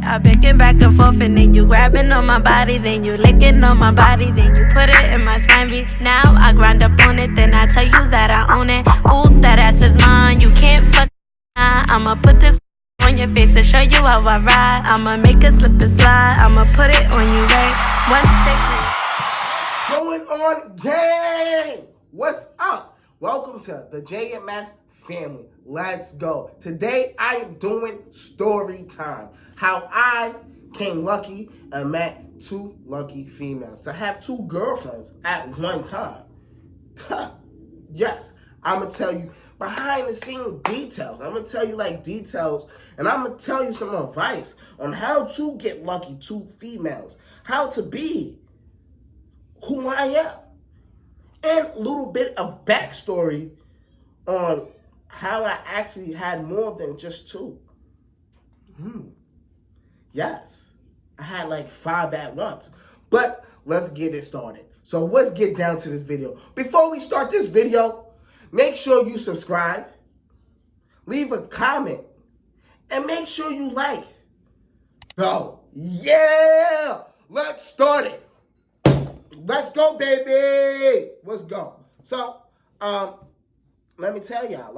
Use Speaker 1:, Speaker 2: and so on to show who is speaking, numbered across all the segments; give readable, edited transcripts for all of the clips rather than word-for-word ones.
Speaker 1: I picking back and forth, and then you grabbing on my body, then you licking on my body, then you put it in my spine. Now I grind up on it, then I tell you that I own it. Ooh, that ass is mine, you can't fuck. I'ma put this on your face to show you how I ride. I'ma make it slip and slide. I'ma put it on you right one step.
Speaker 2: Going on, gang? What's up? Welcome to the JMS family. Let's go. Today I am doing story time. How I came lucky and met two lucky females. To have two girlfriends at one time. Yes, I'm gonna tell you behind the scene details. I'm gonna tell you details, and I'm gonna tell you some advice on how to get lucky two females, how to be who I am, and a little bit of backstory on how I actually had more than just two. Yes, I had 5 at once. But let's get it started. So let's get down to this video. Before we start this video, make sure you subscribe, leave a comment, and make sure you like. Go. Yeah! Let's start it. Let's go, baby. Let's go. So, let me tell y'all,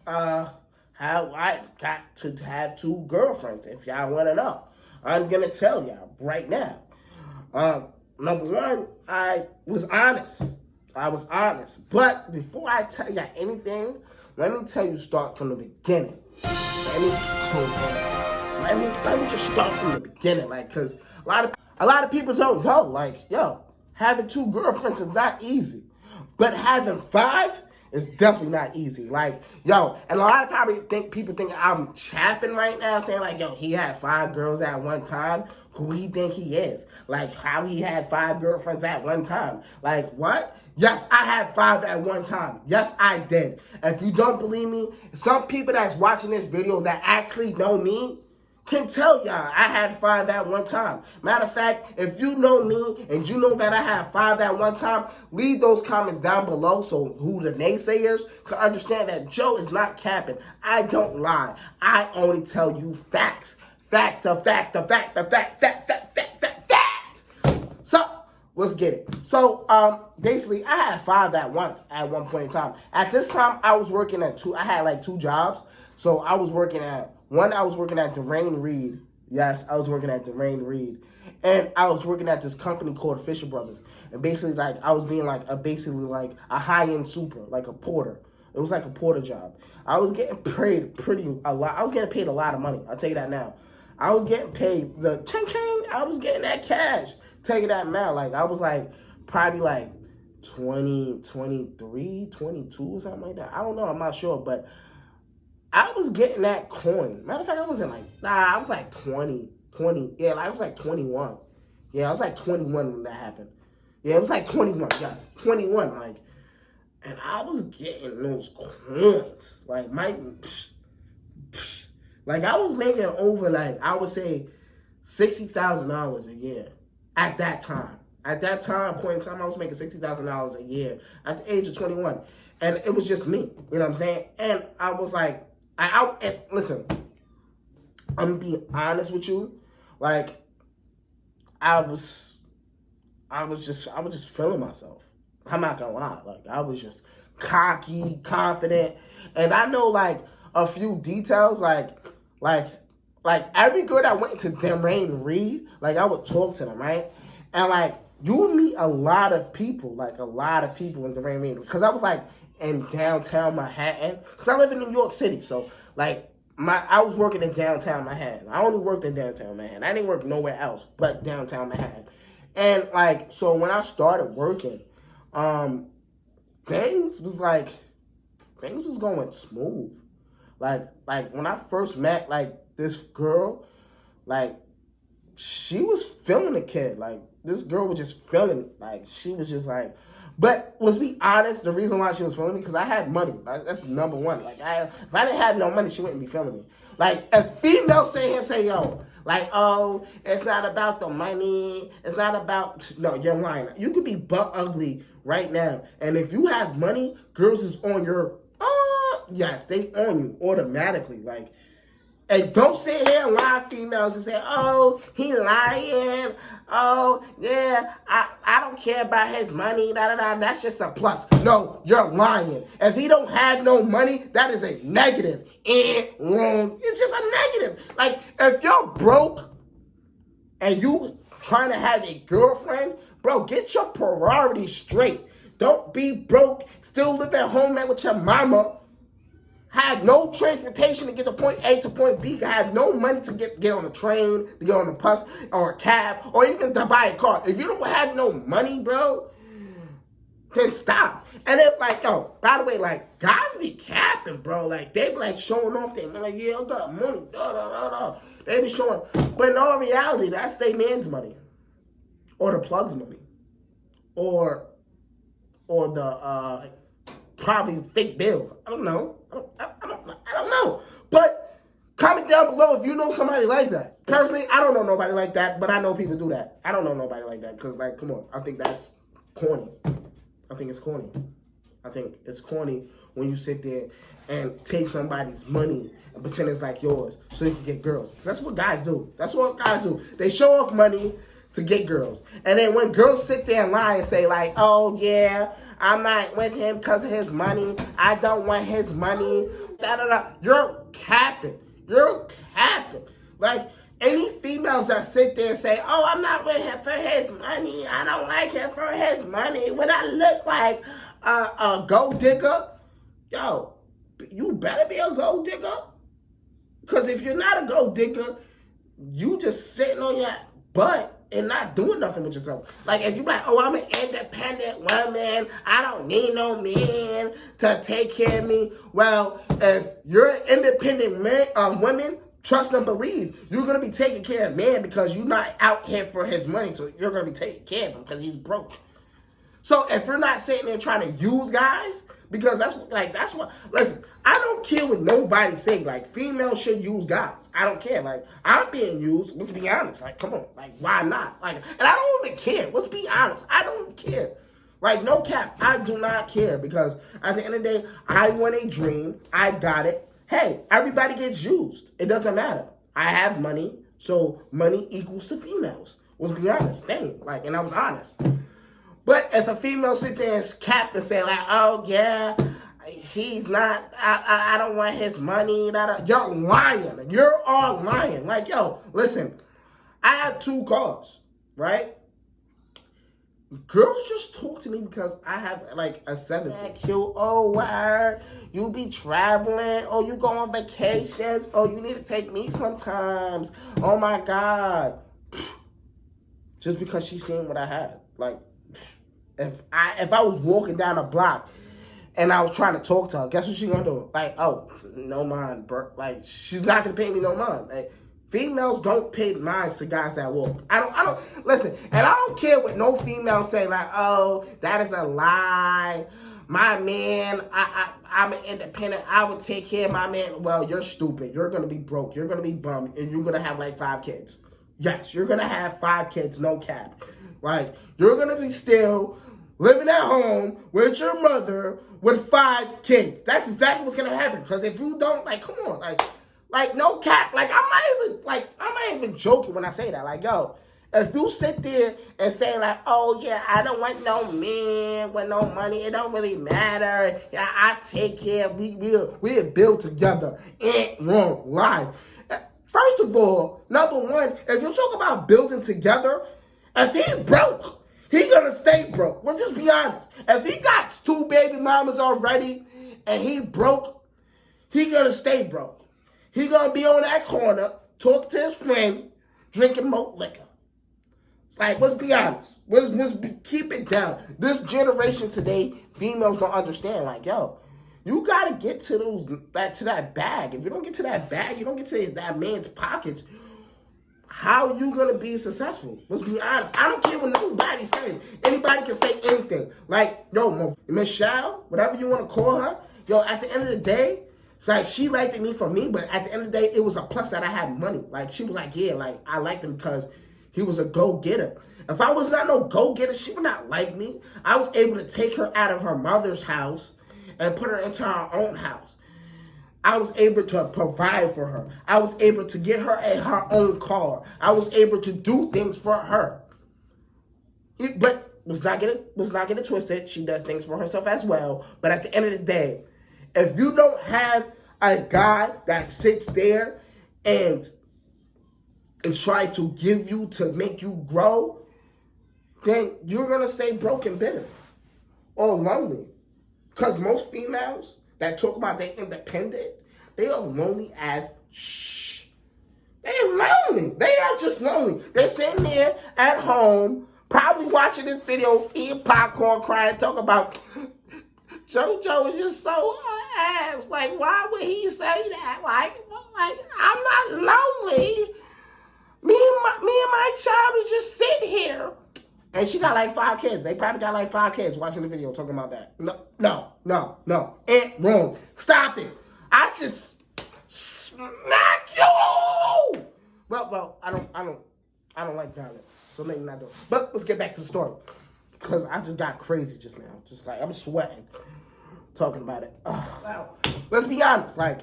Speaker 2: how I got to have two girlfriends, if y'all want to know. I'm going to tell y'all right now. Number one, I was honest. But before I tell y'all anything, let me tell you start from the beginning. Let me just start from the beginning, because a lot of people don't know, having two girlfriends is not easy, but having 5 is definitely not easy. And a lot of people think I'm chapping right now, saying he had 5 girls at one time. Who he think he is? How he had 5 girlfriends at one time? What? Yes, I had 5 at one time. Yes, I did. If you don't believe me, some people that's watching this video that actually know me can tell y'all I had 5 at one time. Matter of fact, if you know me and you know that I had 5 at one time, leave those comments down below so who the naysayers can understand that Joe is not capping. I don't lie. I only tell you facts. Fact. So, let's get it. So, basically, I had 5 at once at one point in time. At this time, I was working at I had 2 jobs. So, I was working at Dwayne Reed. Yes, I was working at Dwayne Reed. And I was working at this company called Fisher Brothers. And basically, I was being a high-end super, a porter. It was a porter job. I was getting paid a lot. I was getting paid a lot of money. I'll tell you that now. I was getting paid the ching. I was getting that cash. Tell you that now. I was probably 20, 23, 22 or something like that. I don't know. I'm not sure. But I was getting that coin. Matter of fact, I wasn't I was 20. Yeah, I was 21. Yeah, I was 21 when that happened. Yeah, it was 21. Yes, 21. And I was getting those coins. I was making over, I would say, $60,000 a year at that time. At that point in time, I was making $60,000 a year at the age of 21. And it was just me. You know what I'm saying? And I was listen, I'm going to be honest with you. I was just feeling myself. I'm not going to lie. I was just cocky, confident. And I know, a few details, every girl that went into Dwayne Reed, I would talk to them, right? And you would meet a lot of people, in Dwayne Reed, because I was in downtown Manhattan, because I live in New York City, so I was working in downtown Manhattan. I only worked in downtown Manhattan. I didn't work nowhere else but downtown Manhattan. And so when I started working, things was going smooth. When I first met, this girl, she was feeling the kid. This girl was just feeling it. She was just but let's be honest, the reason why she was feeling me, because I had money. That's number one. If I didn't have no money, she wouldn't be feeling me. A female say, yo, oh, it's not about the money. It's not about, no, you're lying. You could be butt ugly right now. And if you have money, girls is on your, yes, they on you automatically. And don't sit here and lie females and say, oh, he lying. Oh, yeah, I don't care about his money. Da, da, da. That's just a plus. No, you're lying. If he don't have no money, that is a negative. And wrong. It's just a negative. Like, if you're broke and you trying to have a girlfriend, bro, get your priorities straight. Don't be broke, still live at home with your mama. Have no transportation to get to point A to point B. Have no money to get on a train, to get on a bus or a cab, or even to buy a car. If you don't have no money, bro, then stop. And then, like, yo, by the way, like, guys be capping, bro. Like, they be, like, showing off. They be like, yeah, I got money. Da, da, da, da. They be showing. But in all reality, that's their man's money. Or the plug's money. Or the, probably fake bills. I don't know. I don't know. But comment down below if you know somebody like that. Personally, I don't know nobody like that, but I know people do that. I don't know nobody like that because, like, come on. I think that's corny. I think it's corny. I think it's corny when you sit there and take somebody's money and pretend it's like yours so you can get girls. That's what guys do. That's what guys do. They show off money to get girls. And then when girls sit there and lie and say, like, oh, yeah, I'm not with him because of his money. I don't want his money. Da, da, da. You're capping. You're capping. Like, any females that sit there and say, oh, I'm not with him for his money. I don't like him for his money. When I look like a gold digger, yo, you better be a gold digger. Because if you're not a gold digger, you just sitting on your butt and not doing nothing with yourself. Like, if you're like, oh, I'm an independent woman, I don't need no man to take care of me. Well, if you're an independent woman, trust and believe, you're going to be taking care of man because you're not out here for his money, so you're going to be taking care of him because he's broke. So if you're not sitting there trying to use guys, because that's what, listen, I don't care what nobody say. Like, females should use guys. I don't care. Like, I'm being used. Let's be honest. Like, come on. Like, why not? Like, and I don't even care. Let's be honest. I don't care. Like, no cap. I do not care because at the end of the day, I want a dream. I got it. Hey, everybody gets used. It doesn't matter. I have money, so money equals to females. Let's be honest. Dang. Like, and I was honest. But if a female sit there and cap and say, like, oh, yeah, he's not, I don't want his money. You're lying. You're all lying. Like, yo, listen, I have 2 cars, right? Girls just talk to me because I have, like, a 7 seat. Cute. Oh, wow. You be traveling. Oh, you go on vacations. Oh, you need to take me sometimes. Oh, my God. Just because she's seen what I had. Like, if I was walking down a block and I was trying to talk to her, guess what she gonna do? Like, oh, no mind, bro. Like, she's not gonna pay me no mind. Like, females don't pay minds to guys that walk. I don't listen, and I don't care what no female say, like, oh, that is a lie. My man, I'm an independent. I would take care of my man. Well, you're stupid. You're gonna be broke. You're gonna be bummed, and you're gonna have like 5 kids. Yes, you're gonna have 5 kids, no cap. Like, you're gonna be still living at home with your mother with 5 kids. That's exactly what's gonna happen. Because if you don't, like, come on, like no cap. Like, I'm not even joking when I say that. Like, yo, if you sit there and say, like, oh yeah, I don't want no man with no money, it don't really matter. Yeah, I take care. We'll build together. Ain't wrong. Lies. First of all, number one, if you talk about building together, if he broke, he gonna stay broke. Well, just be honest. If he got 2 baby mamas already and he broke, he gonna stay broke. He gonna be on that corner, talk to his friends, drinking malt liquor. Like, let's be honest. Let's keep it down. This generation today, females don't understand. Like, yo, you gotta get to that bag. If you don't get to that bag, you don't get to that man's pockets. How you gonna be successful? Let's be honest. I don't care what nobody says. Anybody can say anything. Like, yo, Michelle, whatever you want to call her. Yo, at the end of the day, it's like she liked me for me, but at the end of the day, it was a plus that I had money. Like, she was like, yeah, like, I liked him because he was a go-getter. If I was not no go-getter, she would not like me. I was able to take her out of her mother's house and put her into her own house. I was able to provide for her. I was able to get her her own car. I was able to do things for her. But let's not get it twisted. She does things for herself as well. But at the end of the day, if you don't have a guy that sits there and try to give you to make you grow, then you're gonna stay broke and bitter or lonely. Because most females that talk about they independent, they are lonely as shh. They are lonely. They are just lonely. They're sitting there at home, probably watching this video, eating popcorn, crying, talking about JoJo is just so ass. Like, why would he say that? Like I'm not lonely. Me and my child is just sitting here. And she got like 5 kids. They probably got like 5 kids watching the video talking about that. No. It's wrong. Stop it. I just smack you. Well, I don't like violence. So maybe not do it. But let's get back to the story. Because I just got crazy just now. Just like I'm sweating talking about it. Well, let's be honest. Like,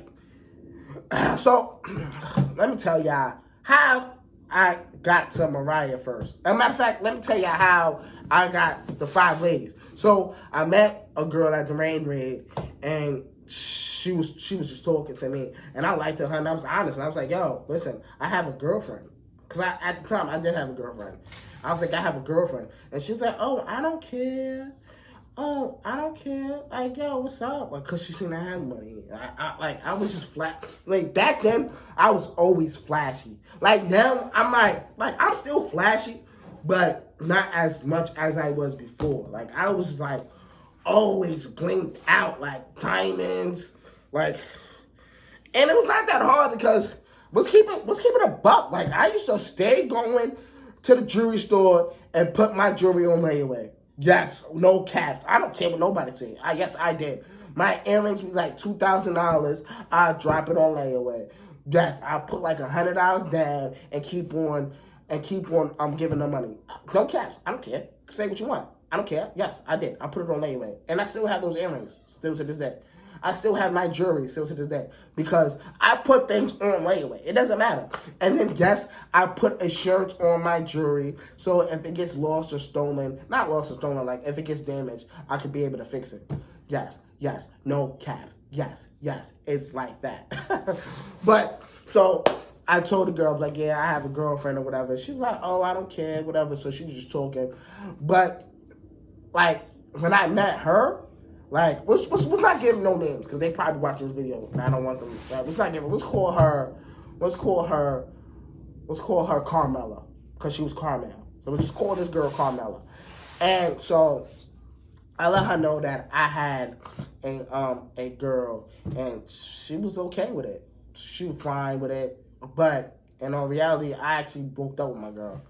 Speaker 2: so let me tell y'all how I got to Mariah first. As a matter of fact, let me tell you how I got the 5 ladies. So I met a girl at the Rain Raid, and she was just talking to me, and I liked her, and I was honest, and I was like, yo, listen, I have a girlfriend. Because at the time, I did have a girlfriend. I was like, I have a girlfriend. And she's like, oh, I don't care. Oh, I don't care. Like, yo, what's up? Like, because she seen I had money. I was just flat. Like, back then, I was always flashy. Like, now, I'm I'm still flashy, but not as much as I was before. Like, I was, like, always blinked out, like, diamonds. Like, and it was not that hard because, let's keep it a buck. Like, I used to stay going to the jewelry store and put my jewelry on layaway. Yes, no caps. I don't care what nobody say. Yes, I did. My earrings was like $2,000. I drop it on layaway. Yes, I put like $100 down and keep on giving them money. No caps. I don't care. Say what you want. I don't care. Yes, I did. I put it on layaway. And I still have those earrings still to this day. I still have my jewelry still to this day because I put things on layaway. It doesn't matter. And then, yes, I put insurance on my jewelry so if it gets lost or stolen, not lost or stolen, like if it gets damaged, I could be able to fix it. Yes, no caps. Yes, it's like that. But, so I told the girl, like, yeah, I have a girlfriend or whatever. She was like, oh, I don't care, whatever. So she was just talking. But, like, when I met her, like, let's not give them no names because they probably watching this video and I don't want them. Let's call her Carmela because she was Carmel. So we'll just call this girl Carmela. And so I let her know that I had a girl and she was okay with it. She was fine with it. But in all reality, I actually broke up with my girl.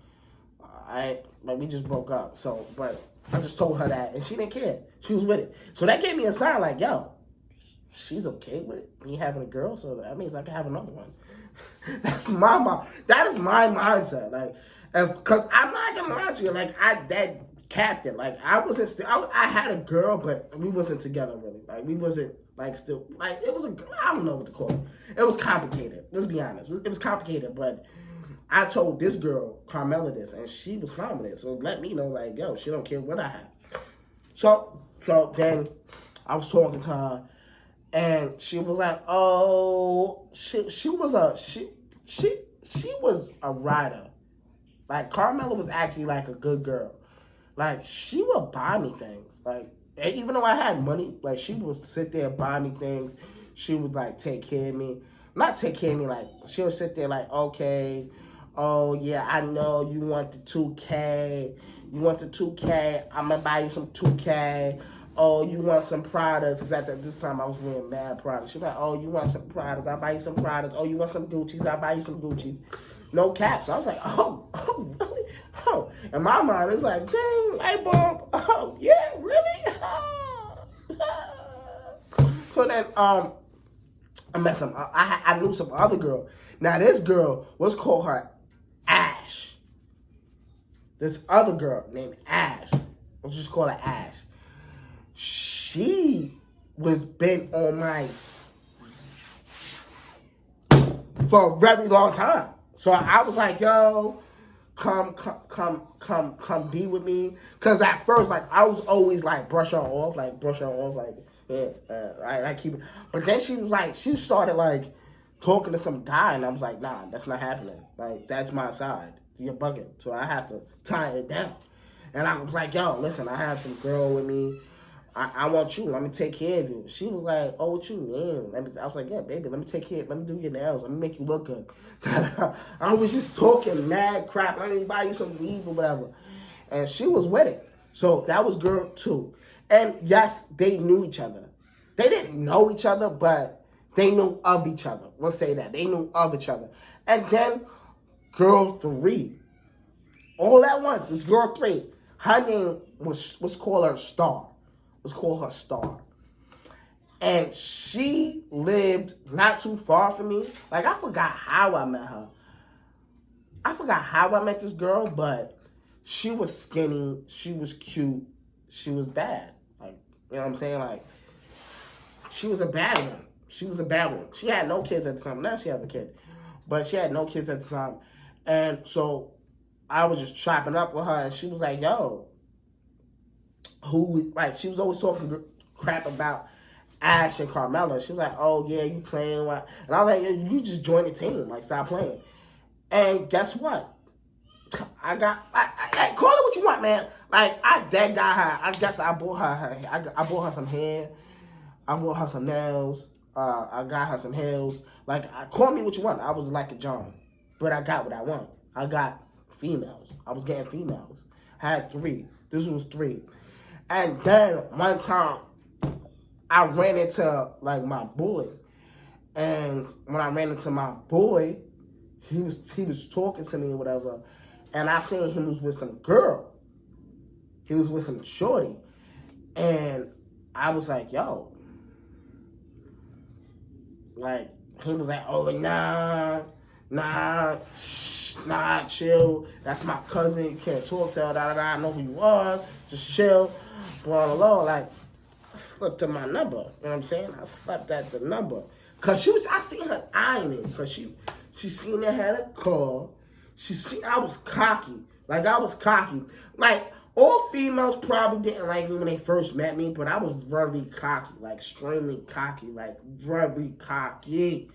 Speaker 2: We just broke up. So, but I just told her that, and she didn't care. She was with it. So that gave me a sign like, yo, she's okay with me having a girl, so that means I can have another one. That is my mindset. Like, because I'm not going to lie to you, like, that captain, like, I had a girl, but we wasn't together really. Like, we wasn't, like, still, like, it was I don't know what to call it. It was complicated. Let's be honest. It was complicated, but I told this girl, Carmela, this, and she was fine with it. So let me know, like, yo, she don't care what I have. So then I was talking to her, and she was like, oh, she was a rider. Like, Carmela was actually, like, a good girl. Like, she would buy me things. Like, even though I had money, like, she would sit there and buy me things. She would, like, take care of me. Not take care of me, like, she would sit there, like, okay, oh, yeah, I know you want the 2K. You want the 2K. I'm going to buy you some 2K. Oh, you want some Pradas. Because at this time, I was wearing mad Pradas. She was like, oh, you want some Pradas. I'll buy you some Pradas. Oh, you want some Gucci's. I'll buy you some Gucci. No caps. So I was like, oh, really? Oh. In my mind, it's like, dang, light bulb. Oh, yeah, really? So then, I met some, I knew some other girl. Now, this girl, let's call her Ash. This other girl named Ash. Let's just call her Ash. She was bent on my for a very long time. So I was like, yo, come be with me. Cause at first, like, I was always like brush her off, like, yeah, I keep it. But then she started like talking to some guy, and I was like, nah, that's not happening. Like, that's my side. You're bugging. So I have to tie it down. And I was like, yo, listen, I have some girl with me. I want you. Let me take care of you. She was like, oh, what you mean? I was like, yeah, baby, let me take care. Let me do your nails. Let me make you look good. I was just talking mad crap. Let me buy you some weed or whatever. And she was with it. So that was girl 2. And yes, they knew each other. They didn't know each other, but they knew of each other. Let's say that. They knew of each other. And then girl 3. All at once, this girl 3. Her name was called her Star. And she lived not too far from me. Like, I forgot how I met her. I forgot how I met this girl, but she was skinny, she was cute, she was bad. Like, you know what I'm saying? Like, she was a bad one. She had no kids at the time. Now she has a kid. But she had no kids at the time. And so I was just chopping up with her, and she was like, yo, she was always talking crap about Ash and Carmella. She was like, oh, yeah, you playing what? And I was like, you just joined the team. Like, stop playing. And guess what? I call it what you want, man. Like, I got her. I guess I bought her. I bought her some hair. I bought her some nails. I got her some heels. Like, call me what you want. I was like a John. But I got what I want. I got females. I was getting females. I had 3. This was 3. And then one time, I ran into, like, my boy. And when I ran into my boy, he was talking to me or whatever. And I seen him was with some girl. He was with some shorty. And I was like, yo. Like, he was like, oh, nah, chill. That's my cousin. You can't talk to her. I know who you are. Just chill. Blah, blah, blah. Like, I slipped to my number. You know what I'm saying? I slept at the number. Because I seen her eyeing me. Because she seen I had a car. I was cocky. Like, all females probably didn't like me when they first met me, but I was very cocky, like extremely cocky, like very cocky.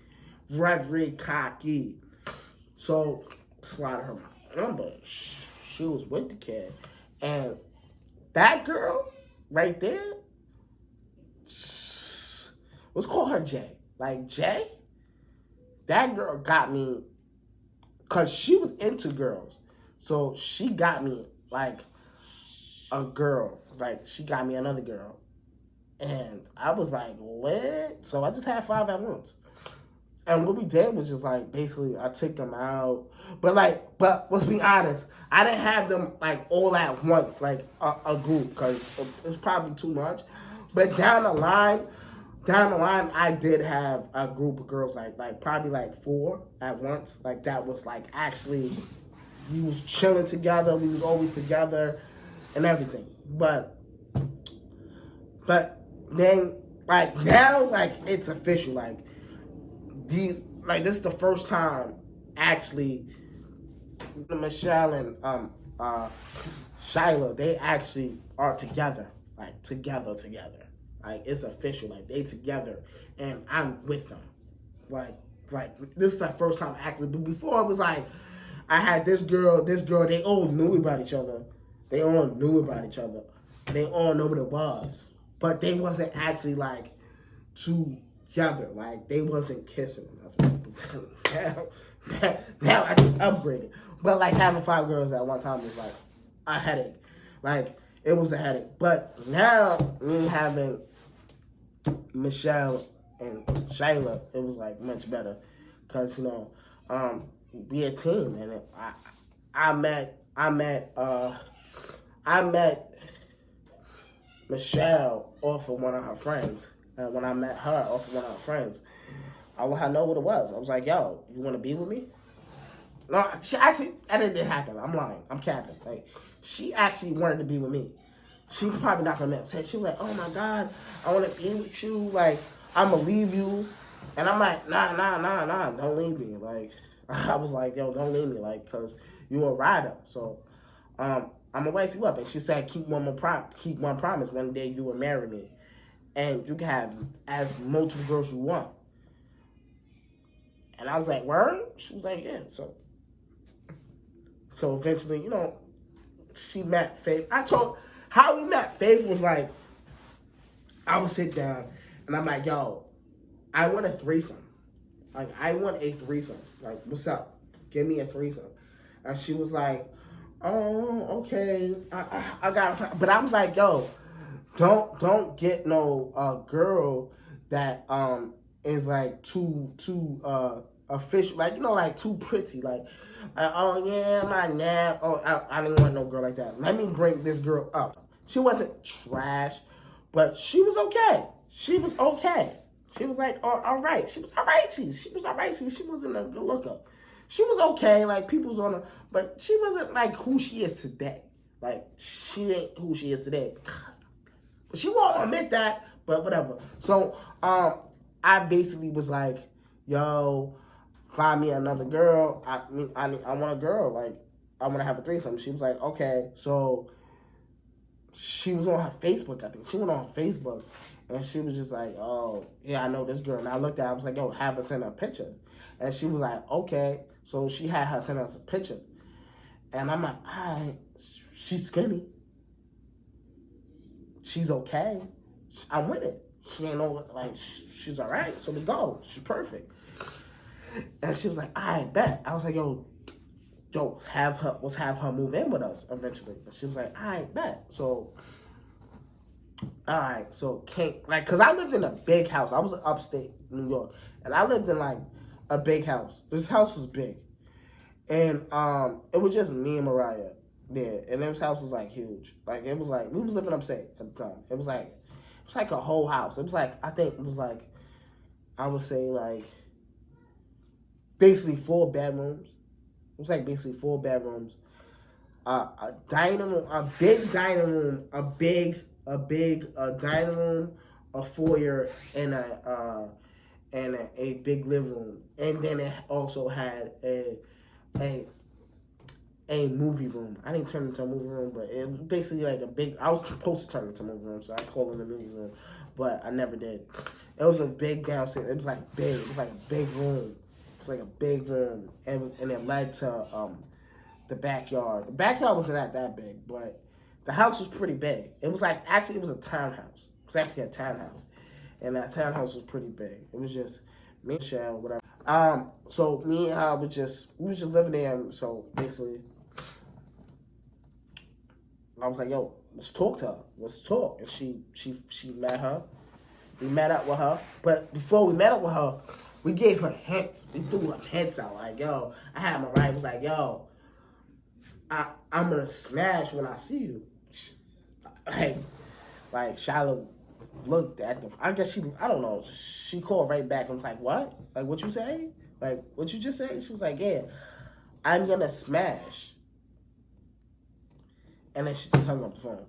Speaker 2: So, slide her my number. She was with the kid. And that girl right there, let's call her Jay. Like, Jay, that girl got me, because she was into girls. So she got me, like, a girl. Like, she got me another girl. And I was like, what? So I just had 5 at once. And what we did was just, like, basically, I took them out. But let's be honest, I didn't have them, like, all at once, like, a group, because it was probably too much. But down the line, I did have a group of girls, like probably, like, 4 at once. Like, that was, like, actually, we was chilling together. We was always together and everything. But then, like, now, like, it's official. Like, this is the first time, actually, Michelle and Shyla, they actually are together. Like, together. Like, it's official. Like, they together, and I'm with them. Like this is the first time actually. But before it was like, I had this girl. They all knew about each other. They all know what it was, but they wasn't actually like together. Like, they wasn't kissing. Now I just upgraded. But like, having 5 girls at one time was like a headache. Like, it was a headache. But now, me having Michelle and Shyla, it was like much better, because we a team, and I met Michelle off of one of her friends, and when I met her off of one of her friends, I let her know what it was. I was like, yo, you want to be with me? No, she actually, that didn't happen. I'm lying. I'm capping. Like, she actually wanted to be with me. She's probably not gonna say. She was like, oh my God, I want to be with you. Like, I'm gonna leave you. And I'm like, nah, don't leave me. Like, I was like, yo, don't leave me, like, cause you a rider. So, I'm gonna wife you up. And she said, keep one promise. One day you will marry me, and you can have as multiple girls you want. And I was like, word? She was like, yeah. So eventually, she met Faith. I told how we met Faith was like, I would sit down and I'm like, yo, I want a threesome. Like, I want a threesome. Like, what's up? Give me a threesome. And she was like, oh, okay. I got, but I was like, yo, don't get no girl that is like too official, like, like too pretty, like, oh yeah, my nap. Oh, I didn't want no girl like that. Let me bring this girl up. She wasn't trash, but she was okay. She was okay. She was like, all right. She was all right. She was all right. She wasn't a good looker. She was okay. Like, people's on her, but she wasn't like who she is today. Like, she ain't who she is today because, but she won't admit that. But whatever. So, I basically was like, yo, find me another girl. I want a girl. Like, I want to have a threesome. She was like, okay. So she was on her Facebook, I think. She went on Facebook, and she was just like, oh, yeah, I know this girl. And I looked at her, I was like, yo, have her send her a picture. And she was like, okay. So she had her send us a picture. And I'm like, all right, she's skinny. She's okay. I'm with it. She ain't know, like, she's all right. So we go. She's perfect. And she was like, I bet. I was like, yo, let's have her move in with us eventually. And she was like, I bet. So, all right. So, because I lived in a big house. I was in upstate New York. And I lived in, like, a big house. This house was big. And it was just me and Mariah there. And this house was, like, huge. Like, it was like, we was living upstate at the time. It was like a whole house. It was like, I think it was like, I would say, like, basically 4 bedrooms. It was like basically 4 bedrooms. A dining room, a big dining room, a big dining room, a foyer, and a big living room. And then it also had a movie room. I didn't turn it into a movie room, but it was basically like a big. I was supposed to turn it into a movie room, so I called it a movie room, but I never did. It was a big downstairs. It was like big. It was like a big room. It was like a big room, and it led to the backyard. The backyard wasn't that big, but the house was pretty big. It was like, actually, it was a townhouse. It was actually a townhouse, and that townhouse was pretty big. It was just me and Shell, whatever. So me and her we was just living there. So basically, I was like, yo, let's talk to her. Let's talk. And she met her. We met up with her. But before we met up with her, we gave her hints. We threw her hints out. Like, yo, I had my right. Was like, yo, I'm gonna smash when I see you. Like Shiloh looked at the. I guess I don't know. She called right back and was like, what? Like, what you say? Like, what you just say? She was like, yeah, I'm gonna smash. And then she just hung up the phone.